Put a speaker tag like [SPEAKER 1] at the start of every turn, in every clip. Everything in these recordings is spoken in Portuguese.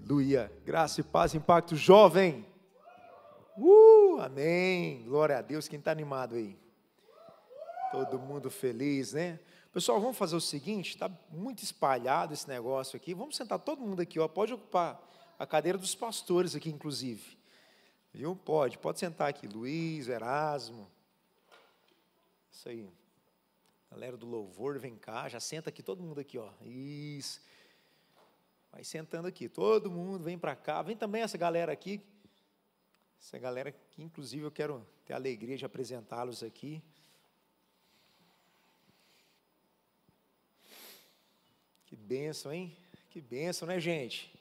[SPEAKER 1] Aleluia. Graça e paz, Impacto Jovem. Amém. Glória a Deus. Quem está animado aí? Todo mundo feliz, né? Pessoal, vamos fazer o seguinte, está muito espalhado esse negócio aqui. Vamos sentar todo mundo aqui, ó. Pode ocupar a cadeira dos pastores aqui, inclusive. Viu? Pode sentar aqui. Luiz, Erasmo. Isso aí. Galera do louvor, vem cá. Já senta aqui, todo mundo aqui, ó. Isso. Vai sentando aqui. Todo mundo vem para cá. Vem também essa galera aqui. Essa galera que, inclusive, eu quero ter a alegria de apresentá-los aqui. Que bênção, hein? Que bênção, né, gente?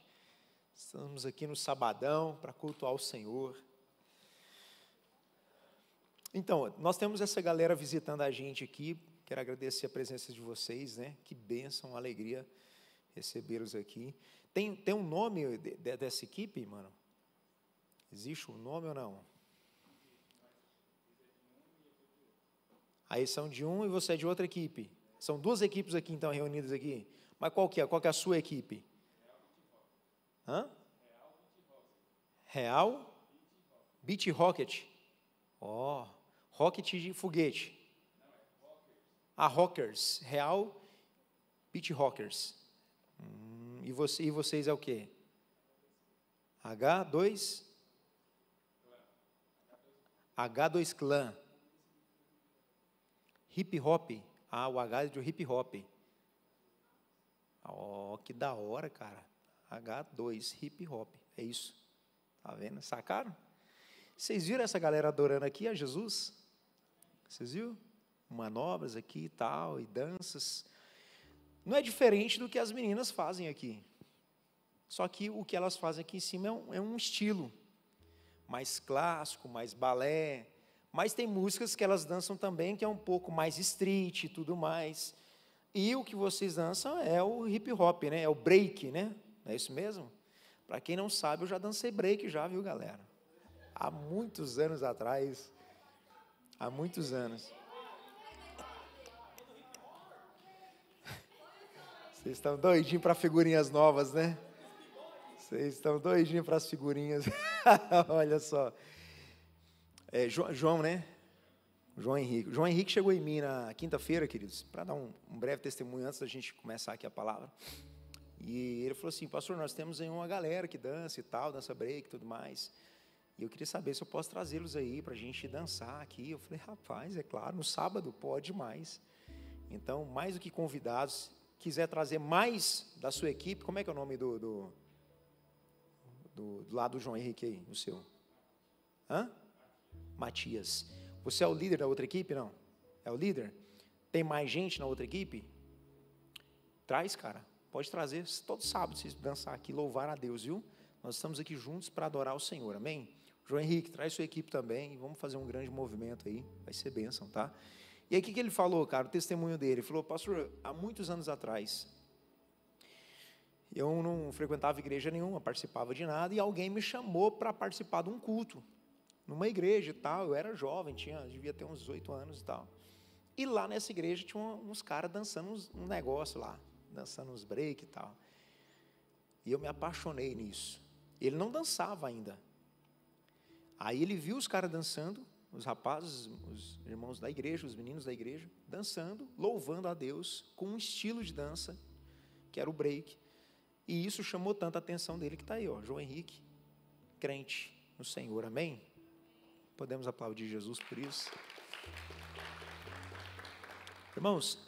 [SPEAKER 1] Estamos aqui no sabadão para cultuar o Senhor. Então, nós temos essa galera visitando a gente aqui. Quero agradecer a presença de vocês, né? Que bênção, uma alegria recebê-los aqui. Tem um nome dessa equipe, mano? Existe um nome ou não? Aí são de um e você é de outra equipe. São duas equipes aqui, então, reunidas aqui. Mas qual que é? Qual que é a sua equipe? Hã? Real Beach Rocket. Ó, rocket de foguete. Rockers. Real Beach Rockers. E vocês é o quê? H2 Clã. Hip Hop. O H é de hip hop. Que da hora, cara. H2 Hip Hop. É isso. Tá vendo? Sacaram? Vocês viram essa galera adorando aqui a Jesus? Vocês viram? Manobras aqui e tal, e danças. Não é diferente do que as meninas fazem aqui. Só que o que elas fazem aqui em cima é um estilo mais clássico, mais balé. Mas tem músicas que elas dançam também, que é um pouco mais street e tudo mais. E o que vocês dançam é o hip hop, né? É o break, né? Não é isso mesmo? Para quem não sabe, eu já dancei break já, viu, galera? Há muitos anos atrás. Há muitos anos. Vocês estão doidinhos para figurinhas novas, né? Vocês estão doidinhos para as figurinhas. Olha só. João, né? João Henrique. João Henrique chegou em mim na quinta-feira, queridos, para dar um breve testemunho antes da gente começar aqui a palavra. E ele falou assim: pastor, nós temos aí uma galera que dança e tal, dança break e tudo mais. E eu queria saber se eu posso trazê-los aí para a gente dançar aqui. Eu falei: rapaz, é claro, no sábado pode mais. Então, mais do que convidados, quiser trazer mais da sua equipe, como é que é o nome do lado do João Henrique aí, o seu? Matias. Você é o líder da outra equipe, não? É o líder? Tem mais gente na outra equipe? Traz, cara. Pode trazer. Todo sábado vocês dançar aqui, louvar a Deus, viu? Nós estamos aqui juntos para adorar o Senhor, amém? João Henrique, traz sua equipe também e vamos fazer um grande movimento aí. Vai ser bênção, tá? E aí, o que ele falou, cara? O testemunho dele. Ele falou: pastor, há muitos anos atrás, eu não frequentava igreja nenhuma, participava de nada, e alguém me chamou para participar de um culto, numa igreja e tal. Eu era jovem, devia ter uns 18 anos e tal. E lá nessa igreja tinha uns caras dançando um negócio lá, dançando uns break e tal. E eu me apaixonei nisso. Ele não dançava ainda. Aí ele viu os caras dançando, os rapazes, os irmãos da igreja, os meninos da igreja, dançando, louvando a Deus, com um estilo de dança, que era o break. E isso chamou tanta atenção dele que está aí, ó, João Henrique, crente no Senhor, amém? Podemos aplaudir Jesus por isso. Irmãos,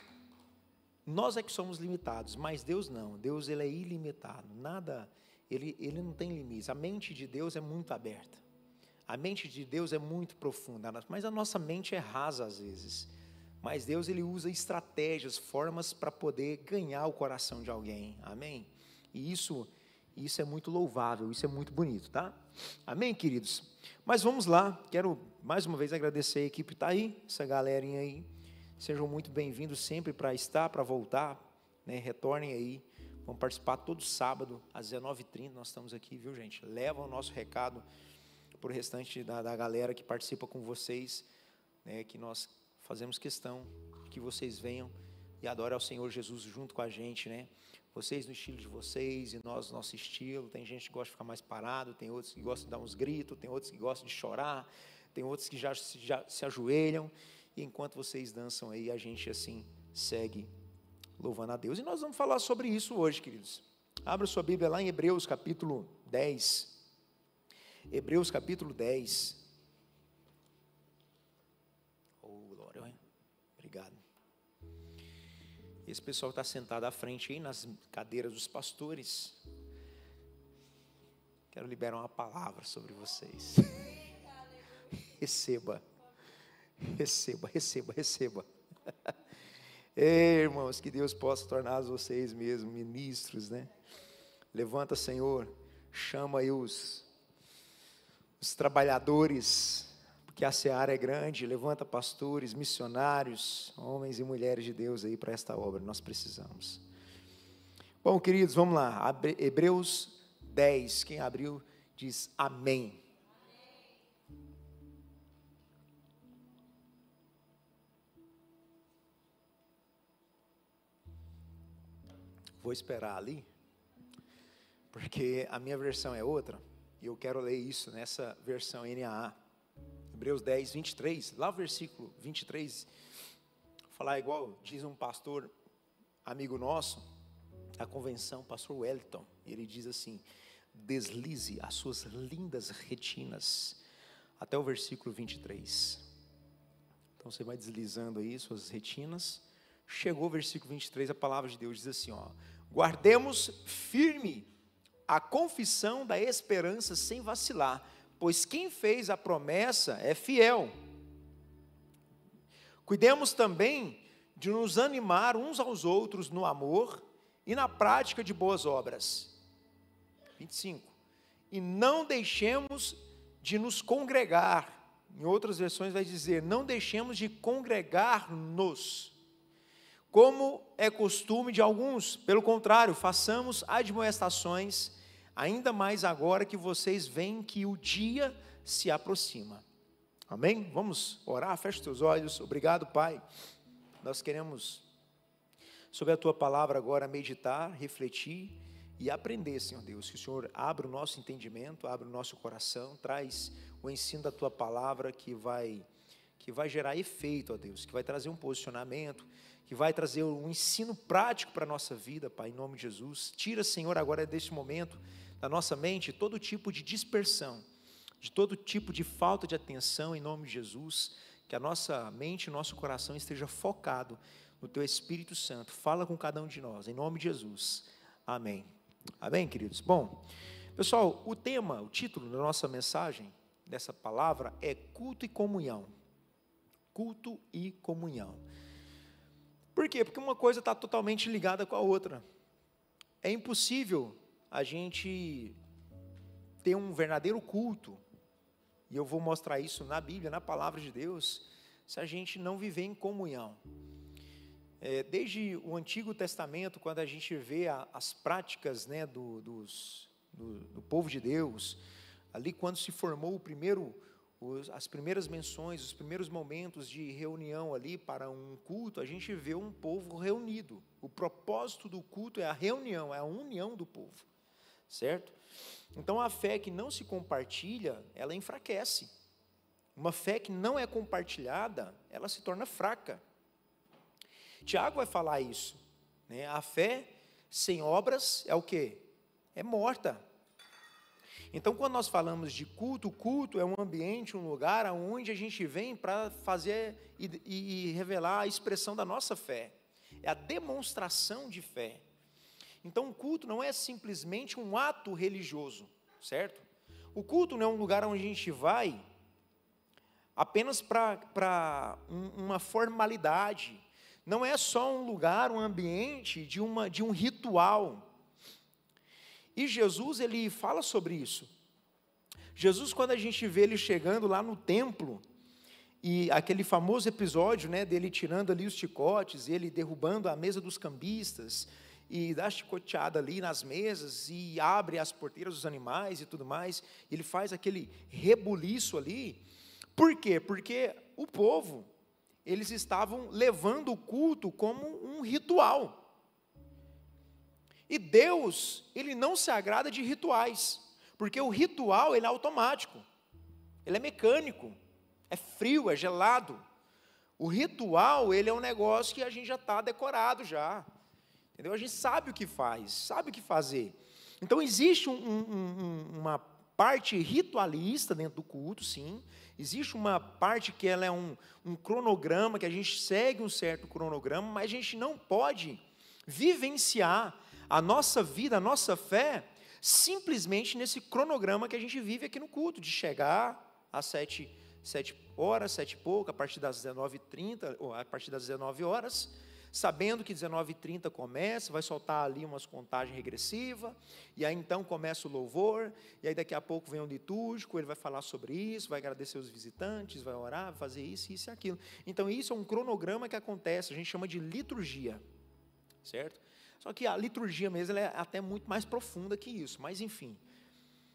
[SPEAKER 1] nós é que somos limitados, mas Deus não. Deus, ele é ilimitado. Nada, ele não tem limites. A mente de Deus é muito aberta. A mente de Deus é muito profunda, mas a nossa mente é rasa às vezes. Mas Deus, ele usa estratégias, formas para poder ganhar o coração de alguém. Amém? E isso é muito louvável, isso é muito bonito, tá? Amém, queridos? Mas vamos lá, quero mais uma vez agradecer a equipe que está aí, essa galerinha aí. Sejam muito bem-vindos sempre para estar, para voltar, né? Retornem aí, vamos participar todo sábado, às 19h30, nós estamos aqui, viu, gente? Leva o nosso recado para o restante da galera que participa com vocês, né? Que nós fazemos questão que vocês venham e adorem ao Senhor Jesus junto com a gente, né? Vocês no estilo de vocês e nós no nosso estilo. Tem gente que gosta de ficar mais parado, tem outros que gostam de dar uns gritos, tem outros que gostam de chorar, tem outros que já se ajoelham. E enquanto vocês dançam aí, a gente assim segue louvando a Deus. E nós vamos falar sobre isso hoje, queridos. Abra sua Bíblia lá em Hebreus capítulo 10. Hebreus capítulo 10. Oh, glória, obrigado. Esse pessoal está sentado à frente aí nas cadeiras dos pastores. Quero liberar uma palavra sobre vocês. Receba. Receba, receba, receba. Irmãos, que Deus possa tornar vocês mesmo ministros, né? Levanta, Senhor, chama aí os trabalhadores, porque a seara é grande. Levanta pastores, missionários, homens e mulheres de Deus aí para esta obra, nós precisamos. Bom, queridos, vamos lá, Hebreus 10, quem abriu diz amém. Vou esperar ali, porque a minha versão é outra, e eu quero ler isso nessa versão NAA. Hebreus 10, 23, lá o versículo 23, falar igual diz um pastor, amigo nosso, da convenção, pastor Wellington, ele diz assim: deslize as suas lindas retinas, até o versículo 23, então você vai deslizando aí suas retinas, chegou o versículo 23, a palavra de Deus diz assim, ó: guardemos firme a confissão da esperança sem vacilar, pois quem fez a promessa é fiel. Cuidemos também de nos animar uns aos outros no amor e na prática de boas obras. 25. E não deixemos de nos congregar. Em outras versões vai dizer, não deixemos de congregar-nos, como é costume de alguns. Pelo contrário, façamos admoestações, ainda mais agora que vocês veem que o dia se aproxima. Amém? Vamos orar, feche os teus olhos. Obrigado, Pai. Nós queremos, sobre a Tua palavra agora, meditar, refletir e aprender, Senhor Deus. Que o Senhor abra o nosso entendimento, abra o nosso coração, traz o ensino da Tua palavra que vai gerar efeito, ó Deus, que vai trazer um posicionamento, que vai trazer um ensino prático para a nossa vida, Pai, em nome de Jesus. Tira, Senhor, agora deste momento, da nossa mente, todo tipo de dispersão, de todo tipo de falta de atenção, em nome de Jesus, que a nossa mente e nosso coração esteja focado no Teu Espírito Santo. Fala com cada um de nós, em nome de Jesus. Amém. Amém, queridos? Bom, pessoal, o título da nossa mensagem, dessa palavra, é culto e comunhão. Culto e comunhão. Por quê? Porque uma coisa está totalmente ligada com a outra. É impossível a gente ter um verdadeiro culto, e eu vou mostrar isso na Bíblia, na palavra de Deus, se a gente não viver em comunhão. Desde o Antigo Testamento, quando a gente vê as práticas, né, do povo de Deus, ali quando se formou as primeiras menções, os primeiros momentos de reunião ali para um culto, a gente vê um povo reunido. O propósito do culto é a reunião, é a união do povo, certo? Então a fé que não se compartilha, ela enfraquece. Uma fé que não é compartilhada, ela se torna fraca. Tiago vai falar isso, né? A fé sem obras é o quê? É morta. Então, quando nós falamos de culto, o culto é um ambiente, um lugar onde a gente vem para fazer e revelar a expressão da nossa fé. É a demonstração de fé. Então, o culto não é simplesmente um ato religioso, certo? O culto não é um lugar onde a gente vai apenas para uma formalidade. Não é só um lugar, um ambiente de um ritual. E Jesus, ele fala sobre isso. Jesus, quando a gente vê ele chegando lá no templo, e aquele famoso episódio, né, dele tirando ali os chicotes, ele derrubando a mesa dos cambistas, e dá chicoteada ali nas mesas, e abre as porteiras dos animais e tudo mais, ele faz aquele rebuliço ali. Por quê? Porque o povo, eles estavam levando o culto como um ritual. E Deus, Ele não se agrada de rituais, porque o ritual, ele é automático, ele é mecânico, é frio, é gelado. O ritual, ele é um negócio que a gente já está decorado já, entendeu? A gente sabe o que faz, sabe o que fazer. Então, existe uma parte ritualista dentro do culto, sim. Existe uma parte que ela é um cronograma, que a gente segue um certo cronograma, mas a gente não pode vivenciar a nossa vida, a nossa fé, simplesmente nesse cronograma que a gente vive aqui no culto, de chegar às 7 horas, 7 e pouco, a partir das 19h30, ou a partir das 19 horas, sabendo que 19h30 começa, vai soltar ali umas contagens regressivas, e aí então começa o louvor, e aí daqui a pouco vem o litúrgico, ele vai falar sobre isso, vai agradecer os visitantes, vai orar, vai fazer isso e aquilo. Então isso é um cronograma que acontece, a gente chama de liturgia, certo? Só que a liturgia mesmo ela é até muito mais profunda que isso, mas enfim,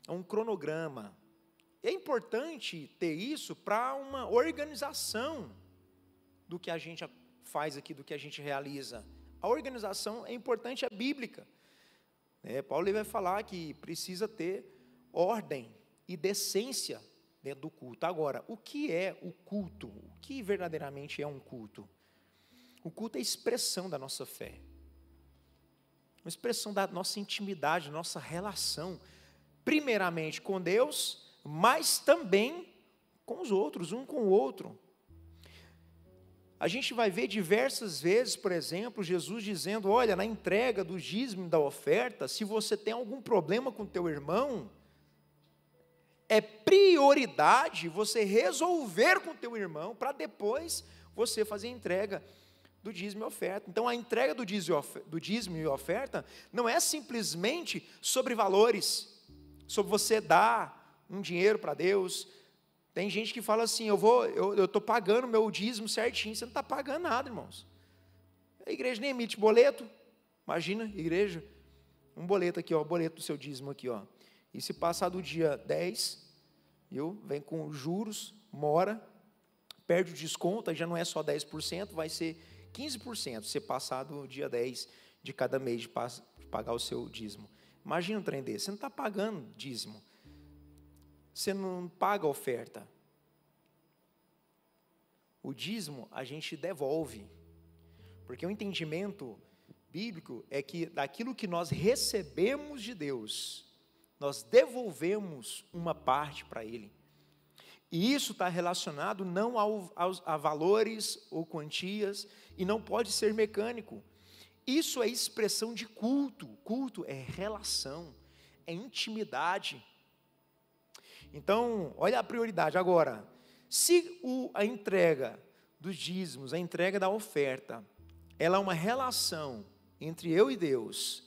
[SPEAKER 1] é um cronograma. É importante ter isso para uma organização do que a gente faz aqui, do que a gente realiza. A organização é importante, é bíblica. Paulo vai falar que precisa ter ordem e decência dentro do culto. Agora, o que é o culto? O que verdadeiramente é um culto? O culto é a expressão da nossa fé, uma expressão da nossa intimidade, nossa relação, primeiramente com Deus, mas também com os outros, um com o outro. A gente vai ver diversas vezes, por exemplo, Jesus dizendo, olha, na entrega do dízimo e da oferta, se você tem algum problema com o teu irmão, é prioridade você resolver com o teu irmão, para depois você fazer a entrega do dízimo e oferta. Então, a entrega do dízimo e oferta não é simplesmente sobre valores, sobre você dar um dinheiro para Deus. Tem gente que fala assim, eu estou pagando meu dízimo certinho. Você não está pagando nada, irmãos. A igreja nem emite boleto. Imagina, igreja, um boleto aqui, ó, boleto do seu dízimo aqui, ó. E se passar do dia 10, viu? Vem com juros, mora, perde o desconto, aí já não é só 10%, vai ser 15%, se passar do dia 10 de cada mês de pagar o seu dízimo. Imagina um trem desse, você não está pagando dízimo, você não paga oferta. O dízimo a gente devolve, porque o entendimento bíblico é que daquilo que nós recebemos de Deus, nós devolvemos uma parte para Ele. E isso está relacionado não a valores ou quantias, e não pode ser mecânico. Isso é expressão de culto. Culto é relação, é intimidade. Então, olha a prioridade. Agora, se a entrega dos dízimos, a entrega da oferta, ela é uma relação entre eu e Deus,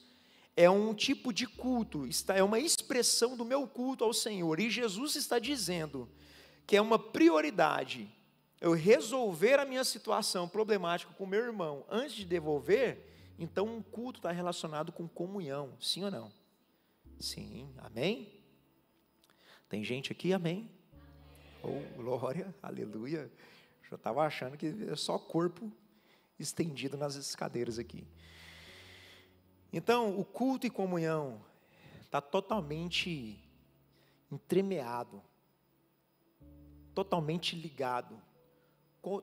[SPEAKER 1] é um tipo de culto, é uma expressão do meu culto ao Senhor, e Jesus está dizendo que é uma prioridade eu resolver a minha situação problemática com o meu irmão antes de devolver, então um culto está relacionado com comunhão, sim ou não? Sim, amém? Tem gente aqui, amém? Oh, glória, aleluia. Já estava achando que é só corpo estendido nas cadeiras aqui. Então, o culto e comunhão está totalmente entremeado, totalmente ligado,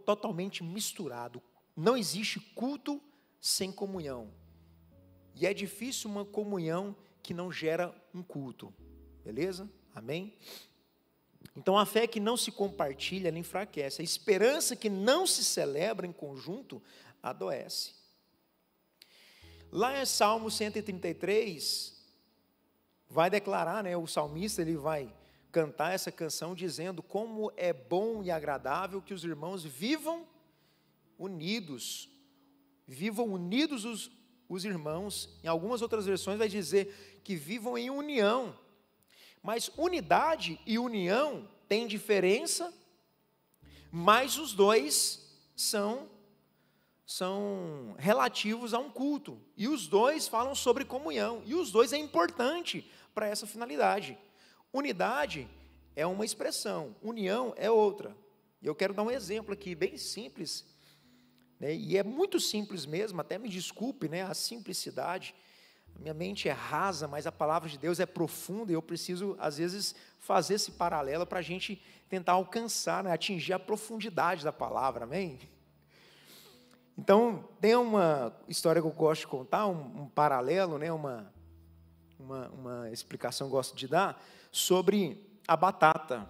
[SPEAKER 1] totalmente misturado. Não existe culto sem comunhão. E é difícil uma comunhão que não gera um culto. Beleza? Amém? Então, a fé que não se compartilha, ela enfraquece. A esperança que não se celebra em conjunto, adoece. Lá em Salmo 133, vai declarar, o salmista, ele vai cantar essa canção dizendo como é bom e agradável que os irmãos vivam unidos os irmãos. Em algumas outras versões vai dizer que vivam em união. Mas unidade e união têm diferença, mas os dois são relativos a um culto. E os dois falam sobre comunhão. E os dois é importante para essa finalidade. Unidade é uma expressão, união é outra. E eu quero dar um exemplo aqui, bem simples, e é muito simples mesmo, até me desculpe, a simplicidade, Minha mente é rasa, mas a palavra de Deus é profunda, e eu preciso, às vezes, fazer esse paralelo para a gente tentar alcançar, né, atingir a profundidade da palavra, amém? Então, tem uma história que eu gosto de contar, um paralelo, né, uma explicação que eu gosto de dar, sobre a batata.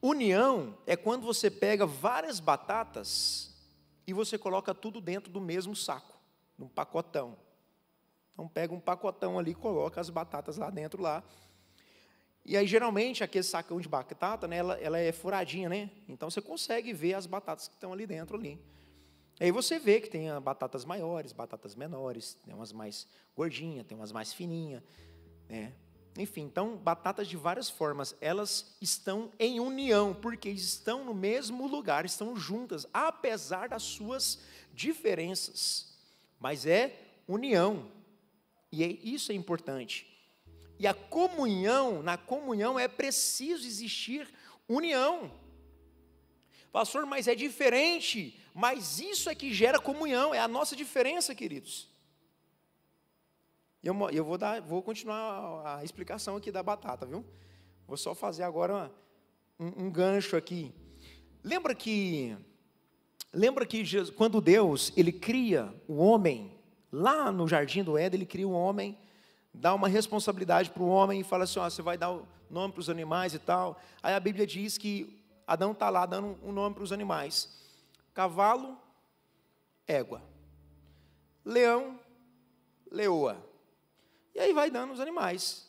[SPEAKER 1] União é quando você pega várias batatas e você coloca tudo dentro do mesmo saco, num pacotão. Então, pega um pacotão ali, coloca as batatas lá dentro, lá. E aí, geralmente, aquele sacão de batata, né, ela é furadinha, né? Então, você consegue ver as batatas que estão ali dentro, ali. Aí você vê que tem batatas maiores, batatas menores, tem umas mais gordinhas, tem umas mais fininhas, né? Enfim, então, batatas de várias formas, elas estão em união, porque estão no mesmo lugar, estão juntas, apesar das suas diferenças. Mas é união, e isso é importante. E a comunhão, na comunhão é preciso existir união. Pastor, mas é diferente, mas isso é que gera comunhão, é a nossa diferença, queridos. Eu vou continuar a explicação aqui da batata, viu? Vou só fazer agora um gancho aqui. Lembra que Jesus, quando Deus, Ele cria o homem, lá no jardim do Éden, Ele cria o homem, dá uma responsabilidade para o homem e fala assim, ó, você vai dar o nome para os animais e tal. Aí a Bíblia diz que Adão está lá dando um nome para os animais. Cavalo, égua. Leão, leoa. E aí vai dando os animais.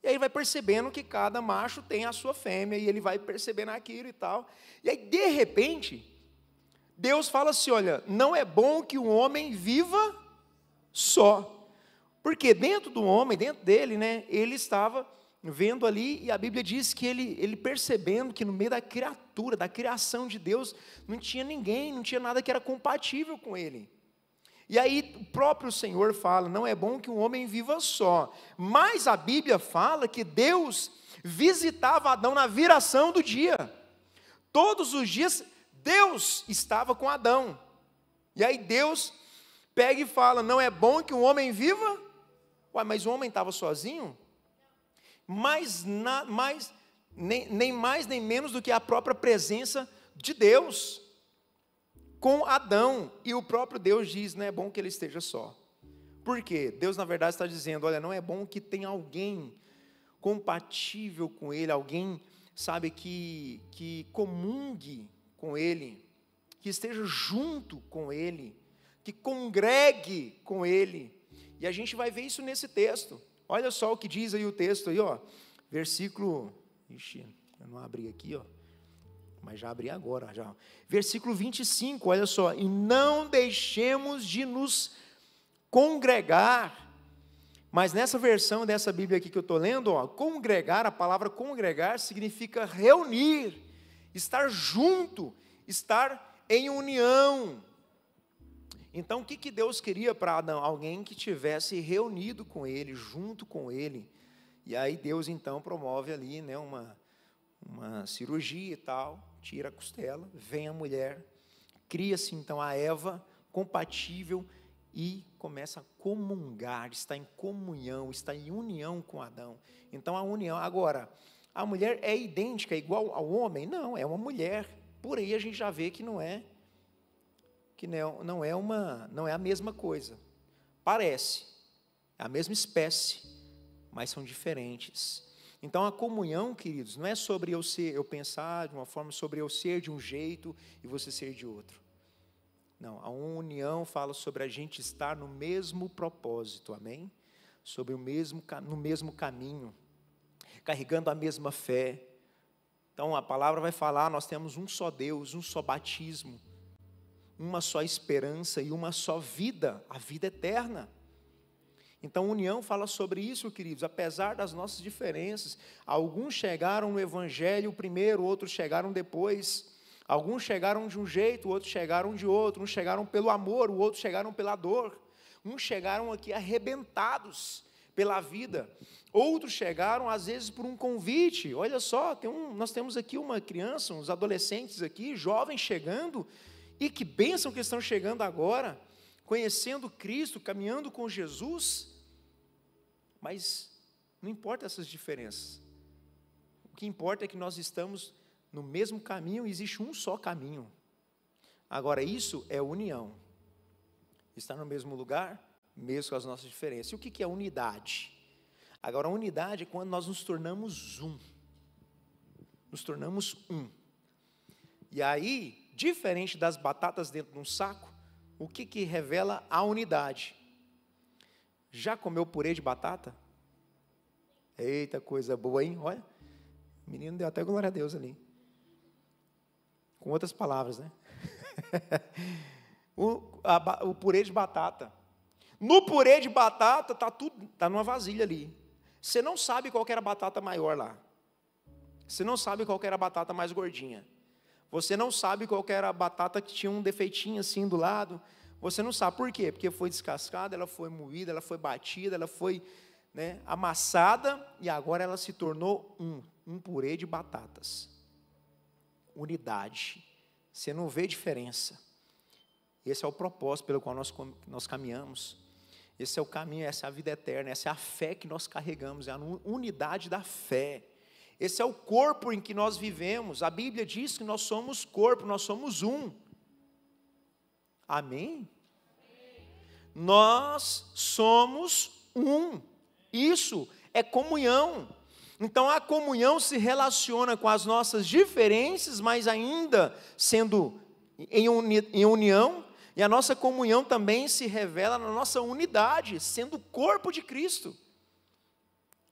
[SPEAKER 1] E aí vai percebendo que cada macho tem a sua fêmea, e ele vai percebendo aquilo e tal. E aí, de repente, Deus fala assim, olha, não é bom que o homem viva só. Porque dentro do homem, dentro dele, né, ele estava vendo ali, e a Bíblia diz que ele percebendo que no meio da criatura, da criação de Deus, não tinha ninguém, não tinha nada que era compatível com ele. E aí o próprio Senhor fala, não é bom que um homem viva só. Mas a Bíblia fala que Deus visitava Adão na viração do dia. Todos os dias Deus estava com Adão. E aí Deus pega e fala, não é bom que um homem viva? Ué, mas o homem estava sozinho? Nem mais nem menos do que a própria presença de Deus com Adão, e o próprio Deus diz, não é bom que ele esteja só. Por quê? Deus na verdade está dizendo, olha, não é bom que tenha alguém compatível com ele, alguém, sabe, que comungue com ele, que esteja junto com ele, que congregue com ele. E a gente vai ver isso nesse texto. Olha só o que diz aí o texto aí, ó, versículo, eu não abri aqui, ó, mas já abri agora, já. Versículo 25, olha só, e não deixemos de nos congregar. Mas nessa versão dessa Bíblia aqui que eu estou lendo, ó, congregar, a palavra congregar significa reunir, estar junto, estar em união. Então o que Deus queria para Adão? Alguém que tivesse reunido com ele, junto com ele. E aí Deus então promove ali, né, uma cirurgia e tal, tira a costela, vem a mulher, cria-se então a Eva compatível e começa a comungar, está em comunhão, está em união com Adão. Então a união, agora, a mulher é idêntica, igual ao homem? Não, é uma mulher. Por aí a gente já vê que não é a mesma coisa. Parece, é a mesma espécie, mas são diferentes. Então a comunhão, queridos, não é sobre eu pensar de uma forma, sobre eu ser de um jeito e você ser de outro. Não, a união fala sobre a gente estar no mesmo propósito, amém? Sobre no mesmo caminho, carregando a mesma fé. Então a palavra vai falar, nós temos um só Deus, um só batismo, uma só esperança e uma só vida, a vida eterna. Então, união fala sobre isso, queridos, apesar das nossas diferenças. Alguns chegaram no Evangelho primeiro, outros chegaram depois. Alguns chegaram de um jeito, outros chegaram de outro. Uns chegaram pelo amor, outros chegaram pela dor. Uns chegaram aqui arrebentados pela vida. Outros chegaram, às vezes, por um convite. Olha só, nós temos aqui uma criança, uns adolescentes aqui, jovens chegando, e que bênção que estão chegando agora, conhecendo Cristo, caminhando com Jesus. Mas não importa essas diferenças. O que importa é que nós estamos no mesmo caminho, existe um só caminho. Agora, isso é união. Estar no mesmo lugar, mesmo com as nossas diferenças. E o que é unidade? Agora, a unidade é quando nós nos tornamos um. Nos tornamos um. E aí, diferente das batatas dentro de um saco, o que revela a unidade? Já comeu purê de batata? Eita, coisa boa, hein? Olha, o menino deu até glória a Deus ali. Com outras palavras, né? o purê de batata. No purê de batata, tá numa vasilha ali. Você não sabe qual que era a batata maior lá. Você não sabe qual que era a batata mais gordinha. Você não sabe qual que era a batata que tinha um defeitinho assim do lado. Você não sabe por quê? Porque foi descascada, ela foi moída, ela foi batida, ela foi, né, amassada, e agora ela se tornou um purê de batatas. Unidade. Você não vê diferença. Esse é o propósito pelo qual nós caminhamos. Esse é o caminho, essa é a vida eterna, essa é a fé que nós carregamos, é a unidade da fé. Esse é o corpo em que nós vivemos. A Bíblia diz que nós somos corpo, nós somos um. Amém? Nós somos um. Isso é comunhão. Então a comunhão se relaciona com as nossas diferenças, mas ainda sendo em união. E a nossa comunhão também se revela na nossa unidade, sendo o corpo de Cristo.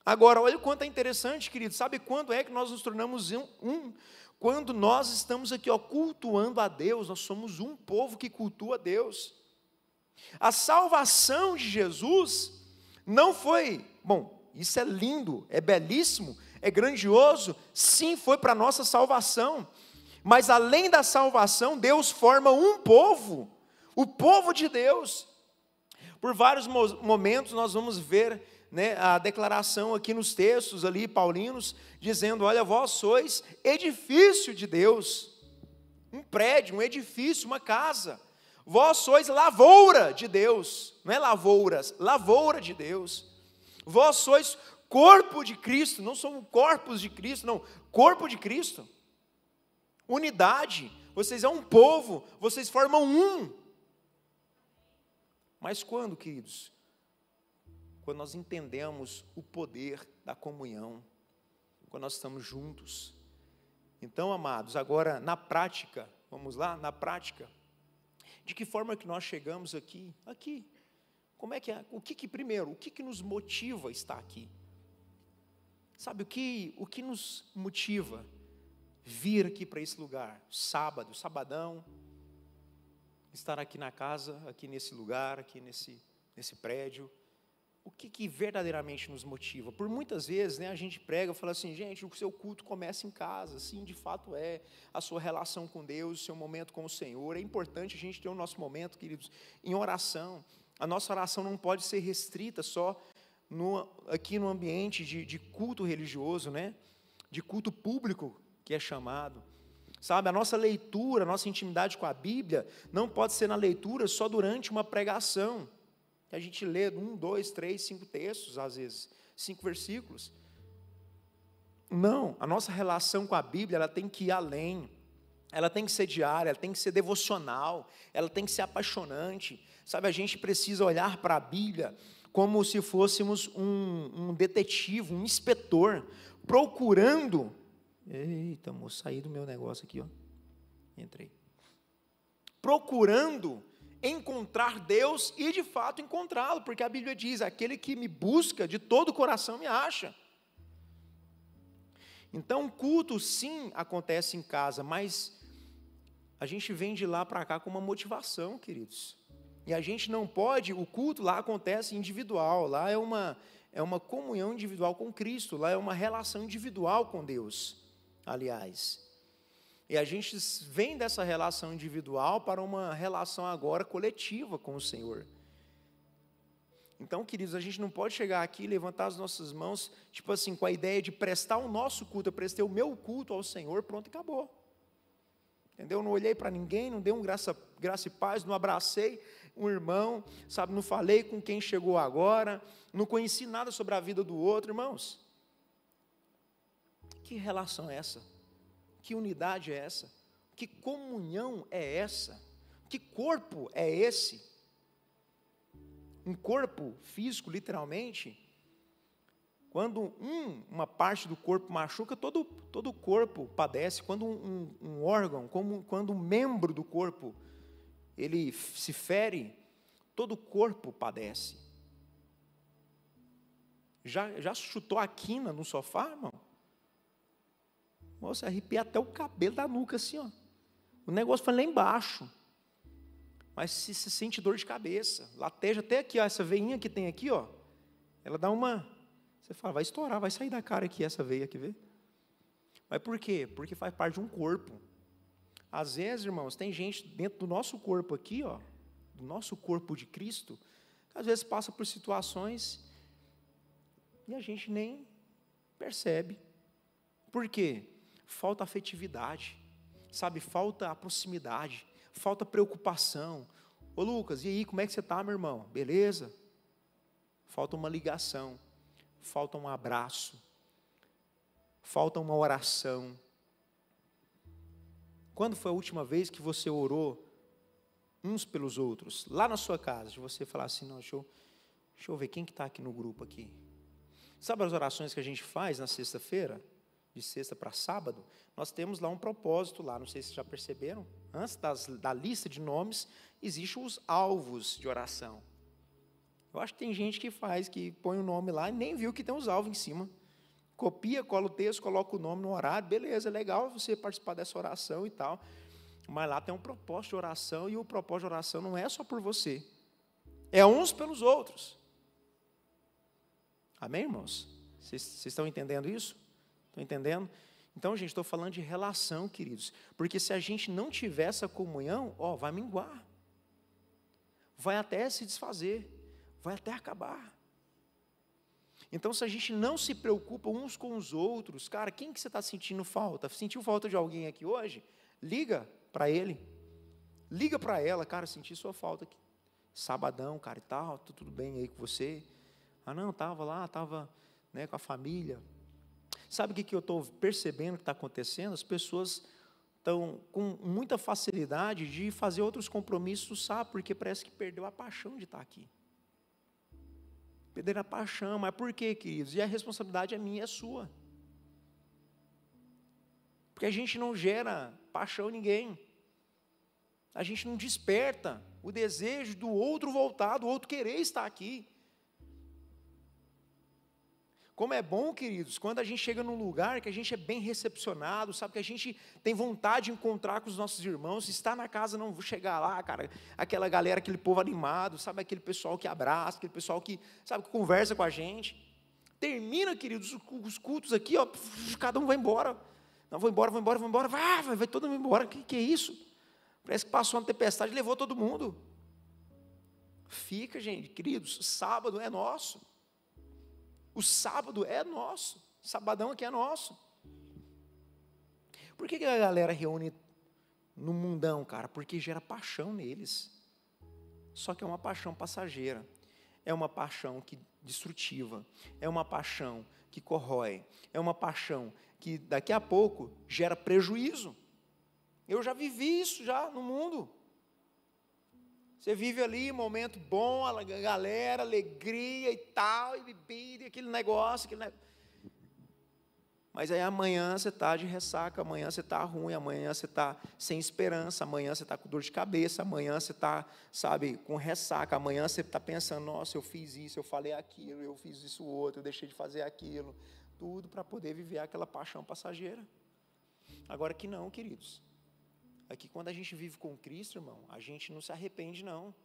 [SPEAKER 1] Agora, olha o quanto é interessante, querido. Sabe quando é que nós nos tornamos um? Quando nós estamos aqui, cultuando a Deus. Nós somos um povo que cultua a Deus. A salvação de Jesus não foi, isso é lindo, é belíssimo, é grandioso. Sim, foi para a nossa salvação. Mas além da salvação, Deus forma um povo. O povo de Deus. Por vários momentos nós vamos ver, né, a declaração aqui nos textos ali, paulinos, dizendo, olha, vós sois edifício de Deus. Um prédio, um edifício, uma casa. Vós sois lavoura de Deus. Não é lavouras, lavoura de Deus. Vós sois corpo de Cristo. Não somos corpos de Cristo, não. Corpo de Cristo. Unidade. Vocês é um povo. Vocês formam um. Mas quando, queridos? Quando nós entendemos o poder da comunhão, quando nós estamos juntos. Então, amados, agora na prática, vamos lá, na prática, de que forma que nós chegamos aqui? Como é que é? Primeiro, o que nos motiva a estar aqui? Sabe, o que nos motiva vir aqui para esse lugar? Sabadão, estar aqui na casa, aqui nesse lugar, aqui nesse prédio. O que verdadeiramente nos motiva? Por muitas vezes, né, a gente prega e fala assim, gente, o seu culto começa em casa. Sim, de fato é. A sua relação com Deus, o seu momento com o Senhor. É importante a gente ter o nosso momento, queridos, em oração. A nossa oração não pode ser restrita só aqui no ambiente de culto religioso, né? De culto público, que é chamado. Sabe, a nossa leitura, a nossa intimidade com a Bíblia, não pode ser na leitura só durante uma pregação. A gente lê 1, 2, 3, 5 textos, às vezes, 5 versículos. Não, a nossa relação com a Bíblia, ela tem que ir além. Ela tem que ser diária, ela tem que ser devocional, ela tem que ser apaixonante. Sabe, a gente precisa olhar para a Bíblia como se fôssemos um detetive, um inspetor, procurando. Eita, moço, saí do meu negócio aqui, ó. Entrei. Procurando encontrar Deus e de fato encontrá-lo, porque a Bíblia diz, aquele que me busca de todo o coração me acha. Então o culto sim acontece em casa, mas a gente vem de lá para cá com uma motivação, queridos. E a gente não pode, o culto lá acontece individual, lá é uma comunhão individual com Cristo, lá é uma relação individual com Deus, aliás. E a gente vem dessa relação individual para uma relação agora coletiva com o Senhor. Então, queridos, a gente não pode chegar aqui e levantar as nossas mãos, tipo assim, com a ideia de prestar o nosso culto, eu prestei o meu culto ao Senhor, pronto, acabou. entendeu? Não olhei para ninguém, não dei um graça e paz, não abracei um irmão, sabe? Não falei com quem chegou agora, não conheci nada sobre a vida do outro, irmãos. Que relação é essa? Que unidade é essa? Que comunhão é essa? Que corpo é esse? Um corpo físico, literalmente. Quando uma parte do corpo machuca, todo o corpo padece. Quando um órgão, quando um membro do corpo, ele se fere, todo o corpo padece. Já chutou a quina no sofá, irmão? Nossa, arrepia até o cabelo da nuca, assim, ó. O negócio foi lá embaixo. Mas se sente dor de cabeça, lateja até aqui, ó, essa veinha que tem aqui, ó, ela dá uma... Você fala, vai estourar, vai sair da cara aqui essa veia aqui, vê? Mas por quê? Porque faz parte de um corpo. Às vezes, irmãos, tem gente dentro do nosso corpo aqui, ó, do nosso corpo de Cristo, que às vezes passa por situações e a gente nem percebe. Por quê? Falta afetividade, sabe? Falta a proximidade, falta preocupação. Ô Lucas, e aí, como é que você está, meu irmão? Beleza? Falta uma ligação, falta um abraço, falta uma oração. Quando foi a última vez que você orou uns pelos outros, lá na sua casa, de você falar assim, não, deixa eu ver quem que está aqui no grupo aqui. Sabe as orações que a gente faz na sexta-feira? De sexta para sábado, nós temos lá um propósito lá, não sei se vocês já perceberam, antes da lista de nomes, existem os alvos de oração. Eu acho que tem gente que põe o nome lá e nem viu que tem os alvos em cima. Copia, cola o texto, coloca o nome no horário, beleza, é legal você participar dessa oração e tal, mas lá tem um propósito de oração, e o propósito de oração não é só por você, é uns pelos outros. Amém, irmãos? Vocês estão entendendo isso? Estão entendendo? Então, gente, estou falando de relação, queridos, porque se a gente não tiver essa comunhão, vai minguar, vai até se desfazer, vai até acabar. Então, se a gente não se preocupa uns com os outros, cara, quem que você está sentindo falta? Sentiu falta de alguém aqui hoje? Liga para ele, liga para ela, cara, senti sua falta aqui, sabadão, cara, e tal, tudo bem aí com você? Ah, não, estava lá, com a família. Sabe o que eu estou percebendo que está acontecendo? As pessoas estão com muita facilidade de fazer outros compromissos, sabe? Porque parece que perdeu a paixão de estar aqui. Perderam a paixão, mas por quê, queridos? E a responsabilidade é minha e é sua. Porque a gente não gera paixão em ninguém. A gente não desperta o desejo do outro voltar, do outro querer estar aqui. Como é bom, queridos, quando a gente chega num lugar que a gente é bem recepcionado, sabe, que a gente tem vontade de encontrar com os nossos irmãos, se está na casa, não vou chegar lá, cara, aquela galera, aquele povo animado, sabe, aquele pessoal que abraça, aquele pessoal que, sabe, que conversa com a gente. Termina, queridos, os cultos aqui, ó, cada um vai embora. Não, vou embora, vai todo mundo embora, que é isso? Parece que passou uma tempestade e levou todo mundo. Fica, gente, queridos, sábado é nosso. O sábado é nosso, sabadão aqui é nosso. Por que a galera reúne no mundão, cara? Porque gera paixão neles. Só que é uma paixão passageira, é uma paixão destrutiva, é uma paixão que corrói, é uma paixão que daqui a pouco gera prejuízo. Eu já vivi isso já no mundo. Você vive ali, momento bom, a galera, alegria e tal, e bebida, e aquele negócio. Mas aí amanhã você está de ressaca, amanhã você está ruim, amanhã você está sem esperança, amanhã você está com dor de cabeça, amanhã você está, sabe, com ressaca, amanhã você está pensando, nossa, eu fiz isso, eu falei aquilo, eu fiz isso outro, eu deixei de fazer aquilo. Tudo para poder viver aquela paixão passageira. Agora que não, queridos. Aqui, quando a gente vive com Cristo, irmão, a gente não se arrepende, não.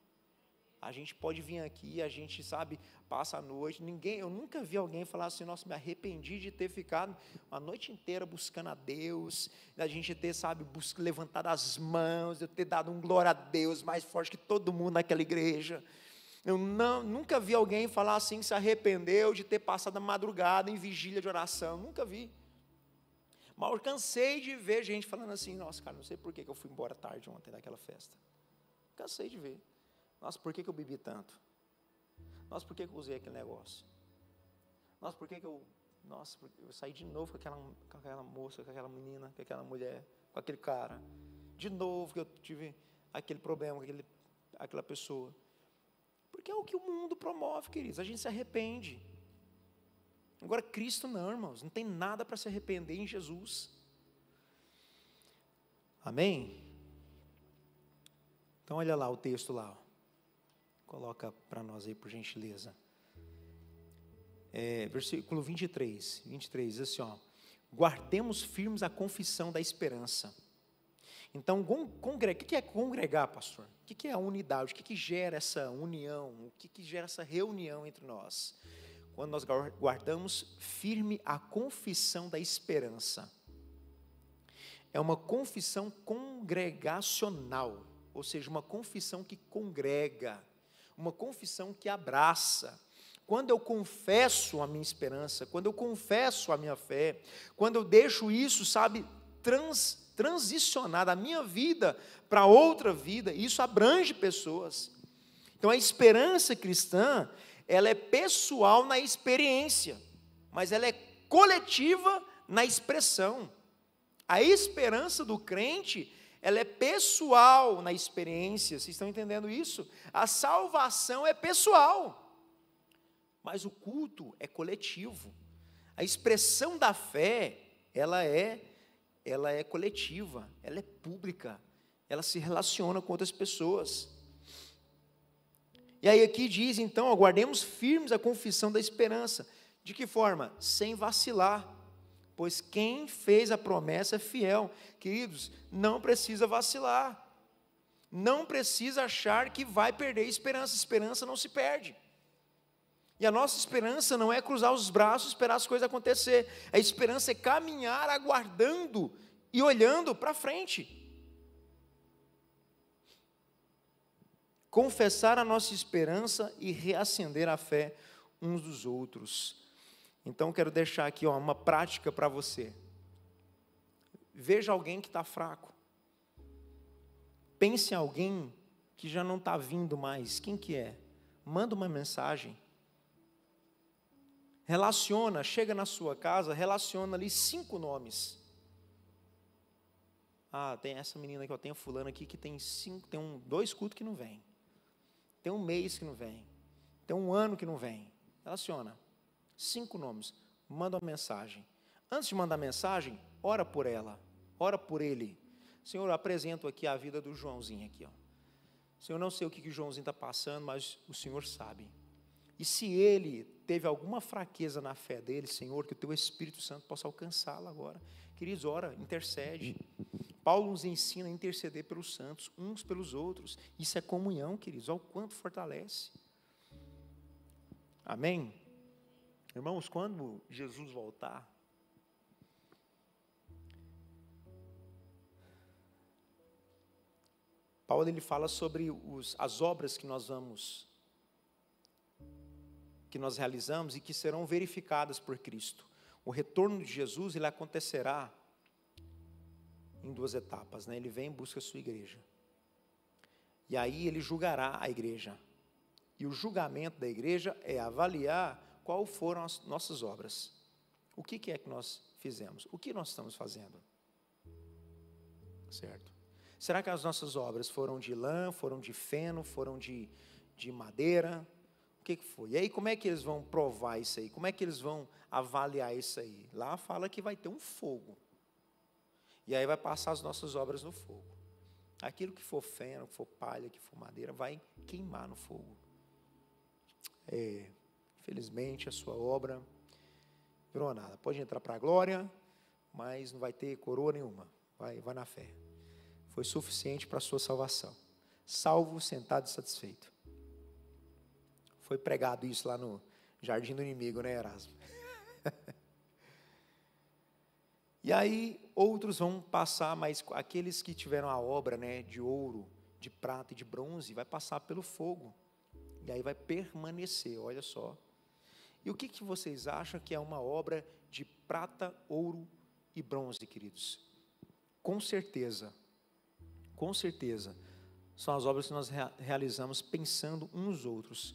[SPEAKER 1] A gente pode vir aqui, a gente, sabe, passa a noite. Eu nunca vi alguém falar assim, nossa, me arrependi de ter ficado a noite inteira buscando a Deus, da gente ter, sabe, levantado as mãos, de eu ter dado um glória a Deus mais forte que todo mundo naquela igreja. Eu nunca vi alguém falar assim, que se arrependeu de ter passado a madrugada em vigília de oração. Nunca vi. Mas eu cansei de ver gente falando assim, nossa, cara, não sei por que eu fui embora tarde ontem daquela festa. Cansei de ver. Nossa, por que eu bebi tanto? Nossa, por que eu usei aquele negócio? Nossa, por que eu saí de novo com aquela moça, com aquela menina, com aquela mulher, com aquele cara. De novo que eu tive aquele problema com aquela pessoa. Porque é o que o mundo promove, queridos. A gente se arrepende. Agora, Cristo não, irmãos. Não tem nada para se arrepender em Jesus. Amém? Então, olha lá o texto lá. Ó. Coloca para nós aí, por gentileza. Versículo 23 diz assim, ó, guardemos firmes a confissão da esperança. Então, o que é congregar, pastor? O que é a unidade? O que gera essa união? O que gera essa reunião entre nós? Quando nós guardamos firme a confissão da esperança. É uma confissão congregacional, ou seja, uma confissão que congrega, uma confissão que abraça. Quando eu confesso a minha esperança, quando eu confesso a minha fé, quando eu deixo isso, sabe, transicionar da minha vida para outra vida, isso abrange pessoas. Então a esperança cristã, ela é pessoal na experiência, mas ela é coletiva na expressão. A esperança do crente, ela é pessoal na experiência, vocês estão entendendo isso? A salvação é pessoal. Mas o culto é coletivo. A expressão da fé, ela é coletiva, ela é pública, ela se relaciona com outras pessoas. E aí aqui diz, então, aguardemos firmes a confissão da esperança. De que forma? Sem vacilar, pois quem fez a promessa é fiel. Queridos, não precisa vacilar, não precisa achar que vai perder esperança não se perde. E a nossa esperança não é cruzar os braços e esperar as coisas acontecer. A esperança é caminhar aguardando e olhando para frente. Confessar a nossa esperança e reacender a fé uns dos outros. Então, quero deixar aqui uma prática para você. Veja alguém que está fraco. Pense em alguém que já não está vindo mais. Quem que é? Manda uma mensagem. Relaciona, chega na sua casa, relaciona ali 5 nomes. Tem essa menina aqui, tem a fulana aqui que tem 2 cultos que não vem. Tem 1 mês que não vem. Tem 1 ano que não vem. Relaciona. 5 nomes. Manda uma mensagem. Antes de mandar a mensagem, ora por ela. Ora por ele. Senhor, eu apresento aqui a vida do Joãozinho aqui. Senhor, não sei o que o Joãozinho está passando, mas o Senhor sabe. E se ele teve alguma fraqueza na fé dele, Senhor, que o teu Espírito Santo possa alcançá-lo agora. Queridos, ora, intercede. Paulo nos ensina a interceder pelos santos, uns pelos outros. Isso é comunhão, queridos, olha o quanto fortalece. Amém? Irmãos, quando Jesus voltar, Paulo ele fala sobre as obras que nós realizamos e que serão verificadas por Cristo. O retorno de Jesus, ele acontecerá em 2 etapas, né? Ele vem em busca da sua igreja. E aí ele julgará a igreja. E o julgamento da igreja é avaliar qual foram as nossas obras. O que é que nós fizemos? O que nós estamos fazendo? Certo? Será que as nossas obras foram de lã, foram de feno, foram de madeira? O que foi? E aí, como é que eles vão provar isso aí? Como é que eles vão avaliar isso aí? Lá fala que vai ter um fogo. E aí vai passar as nossas obras no fogo. Aquilo que for feno, que for palha, que for madeira, vai queimar no fogo. Infelizmente, a sua obra virou nada. Pode entrar para a glória, mas não vai ter coroa nenhuma. Vai na fé. Foi suficiente para a sua salvação. Salvo, sentado e satisfeito. Foi pregado isso lá no Jardim do Inimigo, né, Erasmo? E aí, outros vão passar, mas aqueles que tiveram a obra, né, de ouro, de prata e de bronze, vai passar pelo fogo. E aí vai permanecer, olha só. E o que vocês acham que é uma obra de prata, ouro e bronze, queridos, com certeza, são as obras que nós realizamos pensando uns nos outros.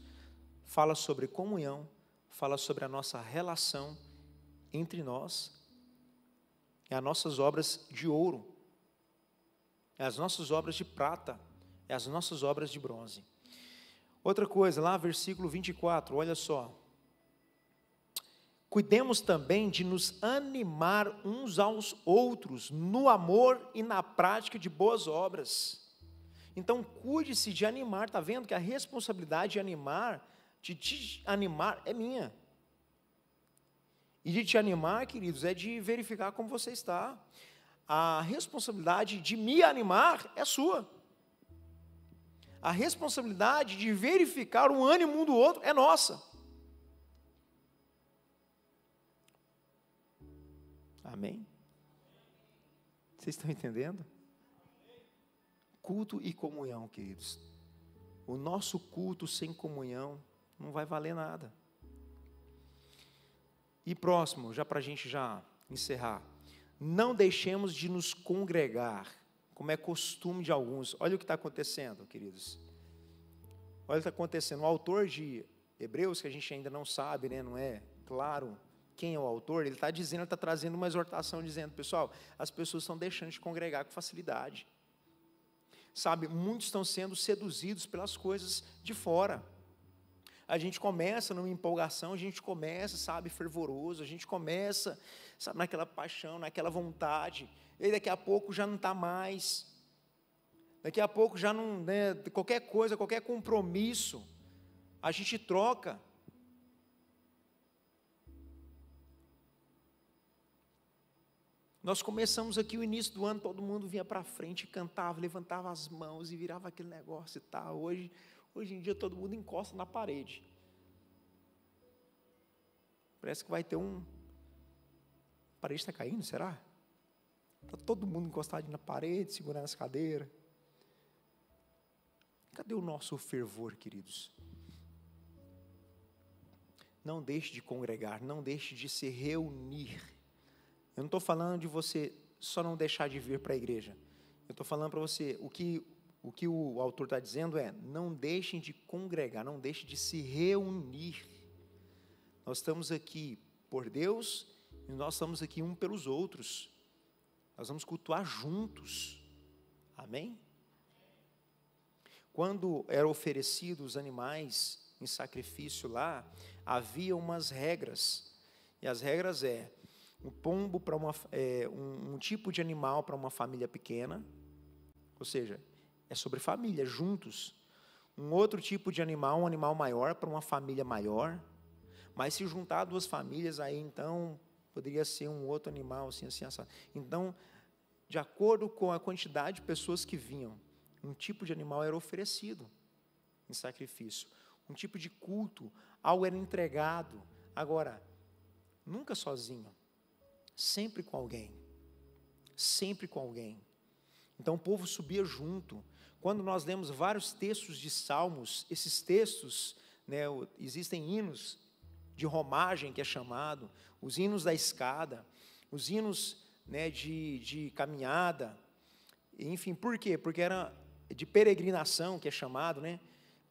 [SPEAKER 1] Fala sobre comunhão, fala sobre a nossa relação entre nós, é as nossas obras de ouro, é as nossas obras de prata, é as nossas obras de bronze. Outra coisa, lá versículo 24, olha só. Cuidemos também de nos animar uns aos outros, no amor e na prática de boas obras. Então, cuide-se de animar, está vendo que a responsabilidade de te animar é minha. E de te animar, queridos, é de verificar como você está. A responsabilidade de me animar é sua. A responsabilidade de verificar o ânimo um do outro é nossa. Amém? Vocês estão entendendo? Culto e comunhão, queridos. O nosso culto sem comunhão não vai valer nada. E próximo, já para a gente já encerrar. Não deixemos de nos congregar, como é costume de alguns. Olha o que está acontecendo, queridos. Olha o que está acontecendo. O autor de Hebreus, que a gente ainda não sabe, né, não é claro quem é o autor, ele está dizendo, ele está trazendo uma exortação, dizendo, pessoal, as pessoas estão deixando de congregar com facilidade. Sabe, muitos estão sendo seduzidos pelas coisas de fora. A gente começa numa empolgação, a gente começa, sabe, fervoroso, a gente começa, sabe, naquela paixão, naquela vontade, e daqui a pouco já não está mais, daqui a pouco já não, né, qualquer coisa, qualquer compromisso, a gente troca. Nós começamos aqui o início do ano, todo mundo vinha para frente, cantava, levantava as mãos e virava aquele negócio e tal. Hoje em dia todo mundo encosta na parede. Parece que vai ter a parede está caindo, será? Está todo mundo encostado na parede, segurando as cadeiras. Cadê o nosso fervor, queridos? Não deixe de congregar, não deixe de se reunir. Eu não estou falando de você só não deixar de vir para a igreja. Eu estou falando para você, o que o autor está dizendo é, não deixem de congregar, não deixem de se reunir. Nós estamos aqui por Deus e nós estamos aqui um pelos outros. Nós vamos cultuar juntos. Amém? Quando eram oferecidos os animais em sacrifício lá, havia umas regras. E as regras um pombo para um tipo de animal para uma família pequena, ou seja, é sobre família, juntos. Um outro tipo de animal, um animal maior para uma família maior. Mas se juntar duas famílias, aí então poderia ser um outro animal, assim, assim. Então, de acordo com a quantidade de pessoas que vinham, um tipo de animal era oferecido em sacrifício. Um tipo de culto, algo era entregado. Agora, nunca sozinho. Sempre com alguém, sempre com alguém. Então o povo subia junto. Quando nós lemos vários textos de salmos, esses textos, né, existem hinos de romagem, que é chamado, os hinos da escada, os hinos, né, de caminhada, enfim, por quê? Porque era de peregrinação, que é chamado, né,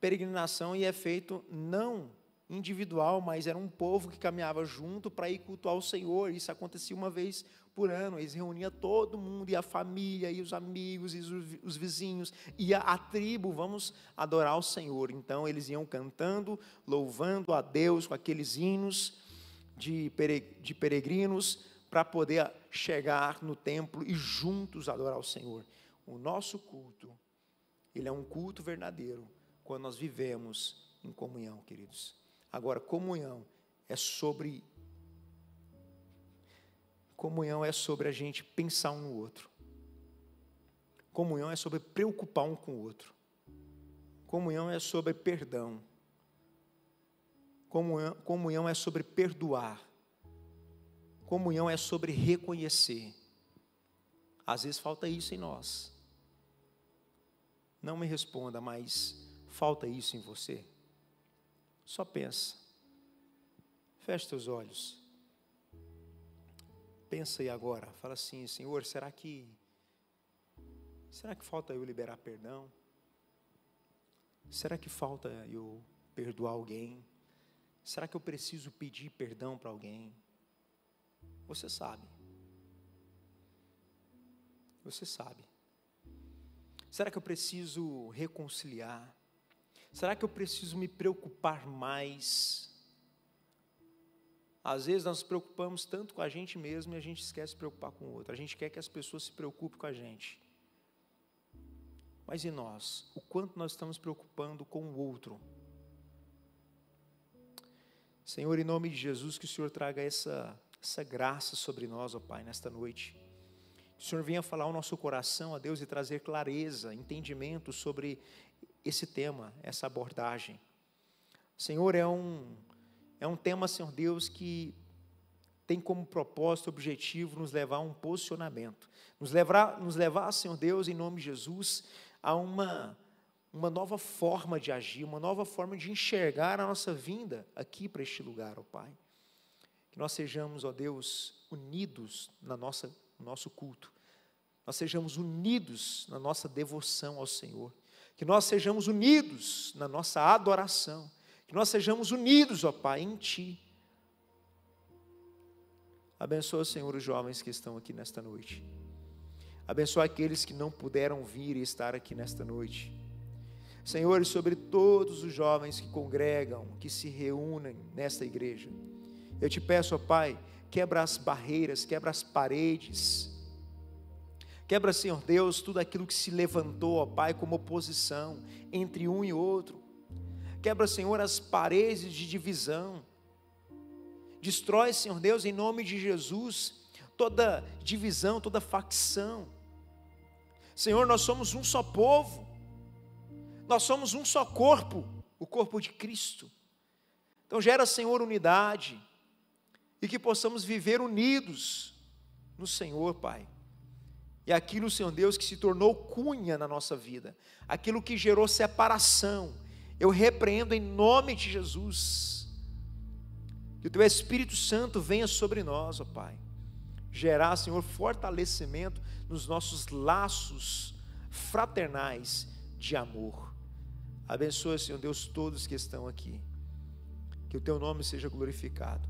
[SPEAKER 1] peregrinação, e é feito não individual, mas era um povo que caminhava junto para ir cultuar o Senhor. Isso acontecia uma vez por ano. Eles reuniam todo mundo, e a família, e os amigos, e os vizinhos, e a tribo, vamos adorar o Senhor. Então eles iam cantando, louvando a Deus com aqueles hinos de peregrinos, para poder chegar no templo e juntos adorar o Senhor. O nosso culto, ele é um culto verdadeiro quando nós vivemos em comunhão, queridos. Agora, comunhão é sobre a gente pensar um no outro. Comunhão é sobre preocupar um com o outro. Comunhão é sobre perdão. Comunhão é sobre perdoar. Comunhão é sobre reconhecer. Às vezes falta isso em nós. Não me responda, mas falta isso em você? Só pensa. Feche teus olhos. Pensa aí agora, fala assim: Senhor, será que falta eu liberar perdão? Será que falta eu perdoar alguém? Será que eu preciso pedir perdão para alguém? Você sabe. Você sabe. Será que eu preciso reconciliar? Será que eu preciso me preocupar mais? Às vezes nós nos preocupamos tanto com a gente mesmo e a gente esquece de se preocupar com o outro. A gente quer que as pessoas se preocupem com a gente. Mas e nós? O quanto nós estamos preocupando com o outro? Senhor, em nome de Jesus, que o Senhor traga essa graça sobre nós, ó Pai, nesta noite. Que o Senhor venha falar ao nosso coração, ó Deus, e trazer clareza, entendimento sobre esse tema, essa abordagem. Senhor, é um tema, Senhor Deus, que tem como propósito, objetivo, nos levar a um posicionamento. Nos levar, Senhor Deus, em nome de Jesus, a uma nova forma de agir, uma nova forma de enxergar a nossa vinda aqui para este lugar, ó Pai. Que nós sejamos, ó Deus, unidos no nosso culto. Nós sejamos unidos na nossa devoção ao Senhor. Que nós sejamos unidos na nossa adoração. Que nós sejamos unidos, ó Pai, em Ti. Abençoa, Senhor, os jovens que estão aqui nesta noite. Abençoa aqueles que não puderam vir e estar aqui nesta noite. Senhor, e sobre todos os jovens que congregam, que se reúnem nesta igreja, eu te peço, ó Pai, quebra as barreiras, quebra as paredes, quebra, Senhor Deus, tudo aquilo que se levantou, ó Pai, como oposição entre um e outro. Quebra, Senhor, as paredes de divisão. Destrói, Senhor Deus, em nome de Jesus, toda divisão, toda facção. Senhor, nós somos um só povo, nós somos um só corpo, o corpo de Cristo. Então gera, Senhor, unidade, e que possamos viver unidos no Senhor, Pai. E aquilo, Senhor Deus, que se tornou cunha na nossa vida, aquilo que gerou separação, eu repreendo em nome de Jesus. Que o Teu Espírito Santo venha sobre nós, ó Pai. Gerar, Senhor, fortalecimento nos nossos laços fraternais de amor. Abençoa, Senhor Deus, todos que estão aqui. Que o Teu nome seja glorificado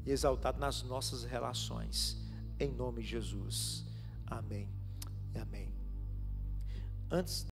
[SPEAKER 1] e exaltado nas nossas relações. Em nome de Jesus. Amém e amém. Antes